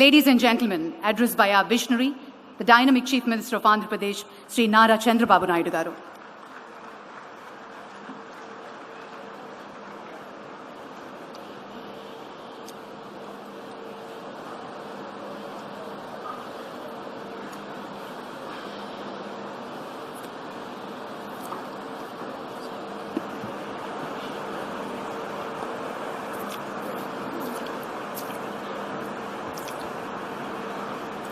Ladies and gentlemen, addressed by our visionary, the dynamic Chief Minister of Andhra Pradesh, Sri Nara Chandrababu Naidu Garu.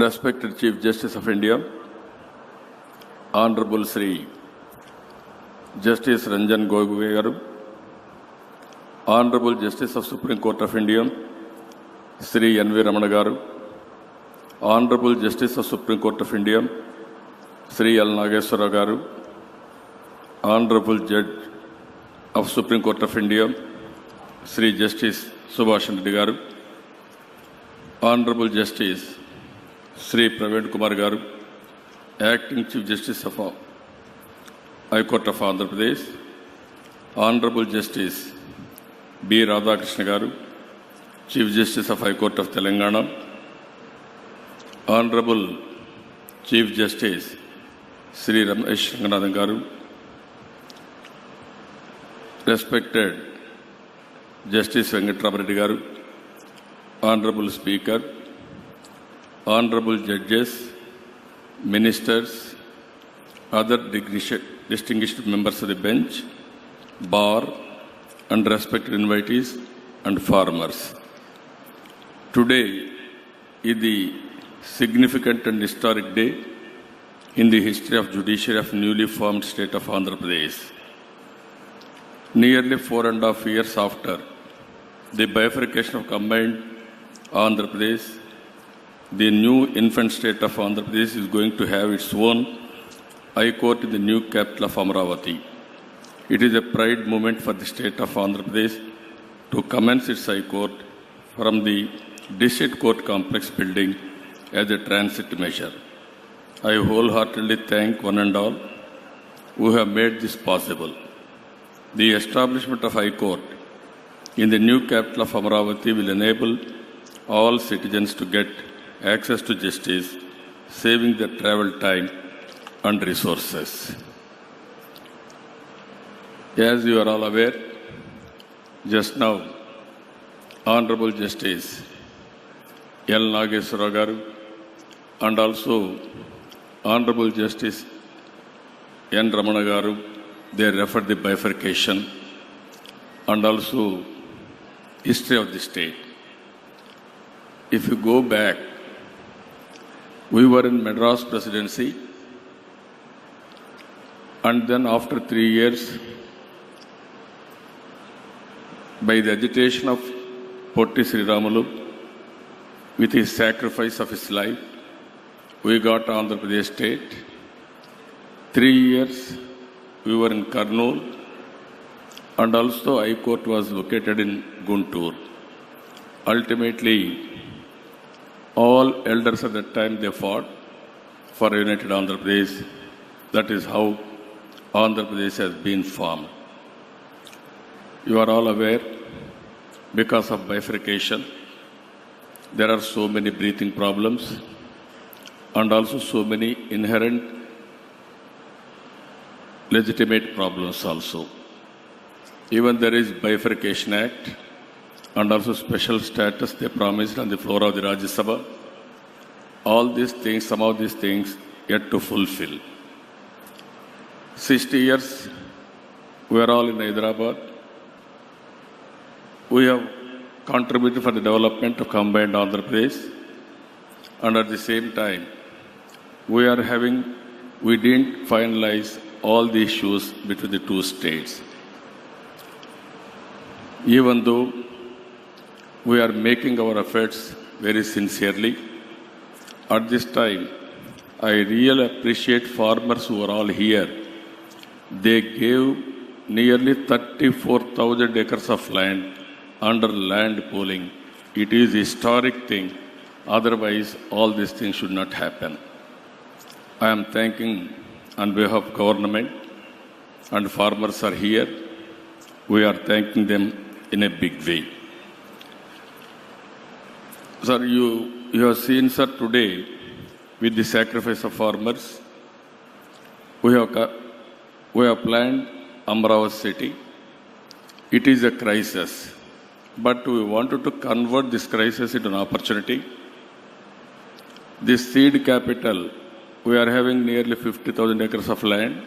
Respected Chief Justice of India, Honorable Sri Justice Ranjan Gogoi Garu, Honorable Justice of Supreme Court of India, Sri N.V. Ramana Garu, Honorable Justice of Supreme Court of India, Sri L. Nageswara Garu, Honorable Judge of Supreme Court of India, Sri Justice Subhash Reddy Garu, Honorable Justice Sri Praveen Kumar Garu, Acting Chief Justice of High Court of Andhra Pradesh, Honorable Justice B. Radhakrishna Garu, Chief Justice of High Court of Telangana, Honorable Chief Justice Sri Ramesh Ranganathan Garu, Respected Justice Venkatraman Reddy Garu, Honorable Speaker, Honorable Judges, Ministers, other distinguished members of the bench, bar, and respected invitees and farmers. Today is the significant and historic day in the history of judiciary of newly formed state of Andhra Pradesh. Nearly 4.5 years after the bifurcation of combined Andhra Pradesh, the new infant state of Andhra Pradesh is going to have its own High Court in the new capital of Amaravati. It is a pride moment for the state of Andhra Pradesh to commence its High Court from the District Court Complex building as a transit measure. I wholeheartedly thank one and all who have made this possible. The establishment of High Court in the new capital of Amaravati will enable all citizens to get access to justice, saving their travel time and resources. As you are all aware, just now, Honorable Justice L. Nageswara Garu and also Honorable Justice N. Ramana Garu, they referred the bifurcation and also history of the state. If you go back, we were in Madras Presidency, and then after 3 years, by the agitation of Potti Sriramalu, with his sacrifice of his life, we got Andhra Pradesh state. 3 years, we were in Kurnool, and also High Court was located in Guntur. Ultimately, all elders at that time, they fought for a united Andhra Pradesh. That is how Andhra Pradesh has been formed. You are all aware, because of bifurcation, there are so many breathing problems and also so many inherent legitimate problems also. Even there is Bifurcation Act and also special status they promised on the floor of the Rajya Sabha. All these things, some of these things, yet to fulfill. 60 years, we are all in Hyderabad. We have contributed for the development of combined Andhra Pradesh, and at the same time, we didn't finalize all the issues between the two states. Even though we are making our efforts very sincerely, at this time, I really appreciate farmers who are all here. They gave nearly 34,000 acres of land under land pooling. It is a historic thing. Otherwise, all these things should not happen. I am thanking on behalf of government, and farmers are here. We are thanking them in a big way. Sir, you have seen, sir, today with the sacrifice of farmers, we have planned Amravati city. It is a crisis, but we wanted to convert this crisis into an opportunity. This seed capital, we are having nearly 50,000 acres of land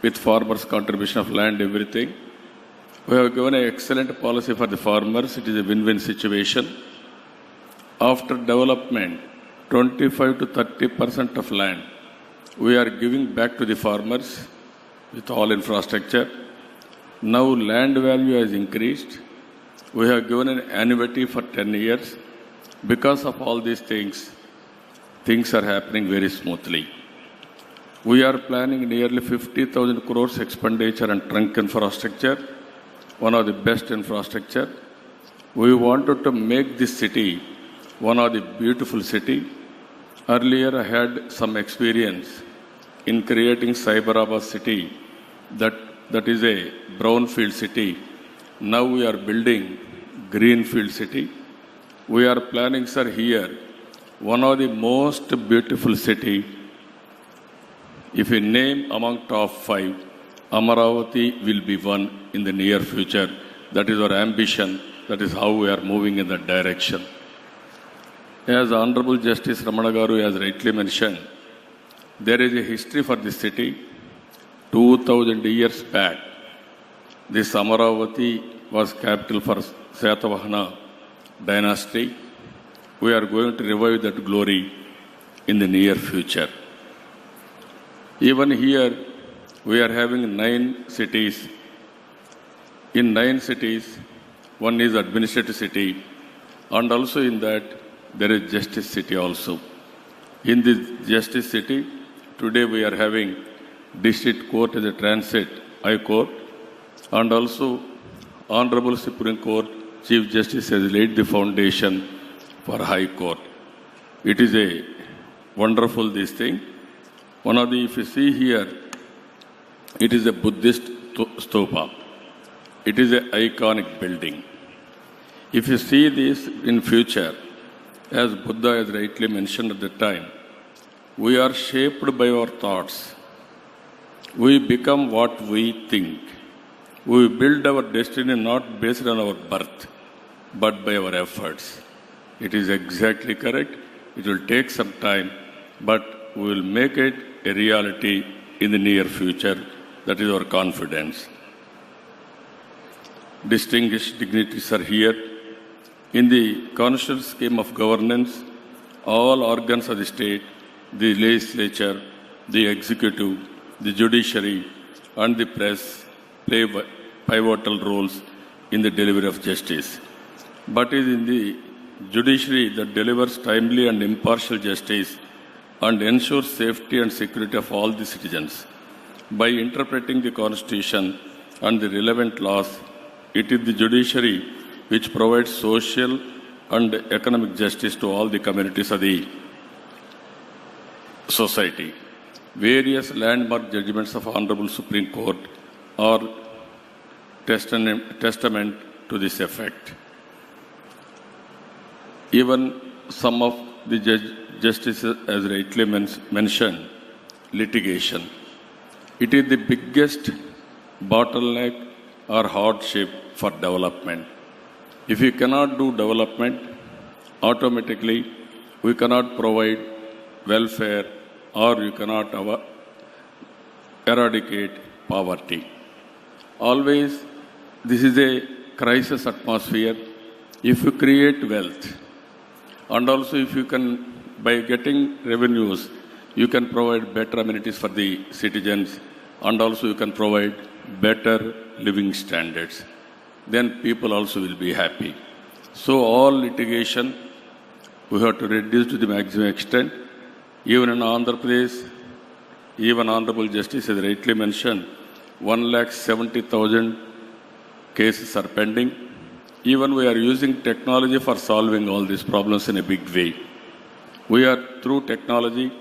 with farmers' contribution of land, everything. We have given an excellent policy for the farmers. It is a win-win situation. After development, 25 to 30% of land we are giving back to the farmers with all infrastructure. Now land value has increased. We have given an annuity for 10 years. Because of all these things are happening very smoothly. We are planning nearly 50,000 crores expenditure on trunk infrastructure, one of the best infrastructure. We wanted to make this city one of the beautiful city. Earlier I had some experience in creating Cyberabad city that is a brownfield city. Now we are building greenfield city. We are planning, sir, here one of the most beautiful city. If we name among top 5, Amaravati will be one in the near future. That is our ambition. That is how we are moving in that direction. As Honorable Justice Ramana Garu has rightly mentioned, there is a history for this city. 2000 years back, this Amaravati was capital for Satavahana dynasty. We are going to revive that glory in the near future. Even here, we are having 9 cities. In 9 cities, one is administrative city, and also in that, there is justice city also. In this justice city, today we are having district court as a transit high court, and also Honorable Supreme Court Chief Justice has laid the foundation for high court. It is a wonderful this thing. One of the, if you see here, it is a Buddhist stupa. It is an iconic building. If you see this in future, as Buddha has rightly mentioned at the time, we are shaped by our thoughts. We become what we think. We build our destiny not based on our birth, but by our efforts. It is exactly correct. It will take some time, but we will make it a reality in the near future. That is our confidence. Distinguished dignitaries are here. In the constitutional scheme of governance, all organs of the state, the legislature, the executive, the judiciary, and the press play pivotal roles in the delivery of justice. But it is in the judiciary that delivers timely and impartial justice and ensures safety and security of all the citizens. By interpreting the Constitution and the relevant laws, it is the judiciary which provides social and economic justice to all the communities of the society. Various landmark judgments of Honorable Supreme Court are testament to this effect. Even some of the justices, as rightly mentioned, litigation. It is the biggest bottleneck or hardship for development. If you cannot do development, automatically we cannot provide welfare or you cannot eradicate poverty. Always, this is a crisis atmosphere. If you create wealth, and also if you can, by getting revenues, you can provide better amenities for the citizens, and also you can provide better living standards. Then people also will be happy. So all litigation, we have to reduce to the maximum extent. Even in Andhra Pradesh, even Honorable Justice has rightly mentioned, 170,000 cases are pending. Even we are using technology for solving all these problems in a big way. We are, through technology,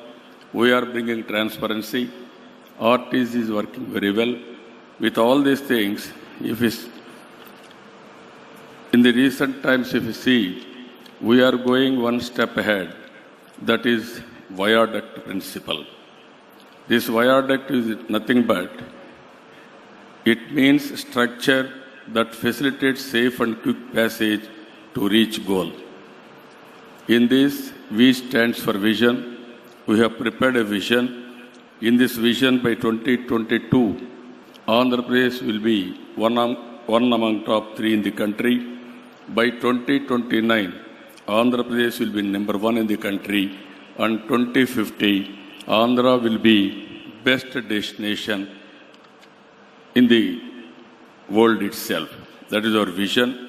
we are bringing transparency. RTC is working very well. With all these things, in the recent times, if you see, we are going one step ahead. That is viaduct principle. This viaduct is nothing but it means structure that facilitates safe and quick passage to reach goal. In this, V stands for vision. We have prepared a vision. In this vision, by 2022, Andhra Pradesh will be one among top 3 in the country. By 2029, Andhra Pradesh will be number 1 in the country. And 2050, Andhra will be best destination in the world itself. That is our vision.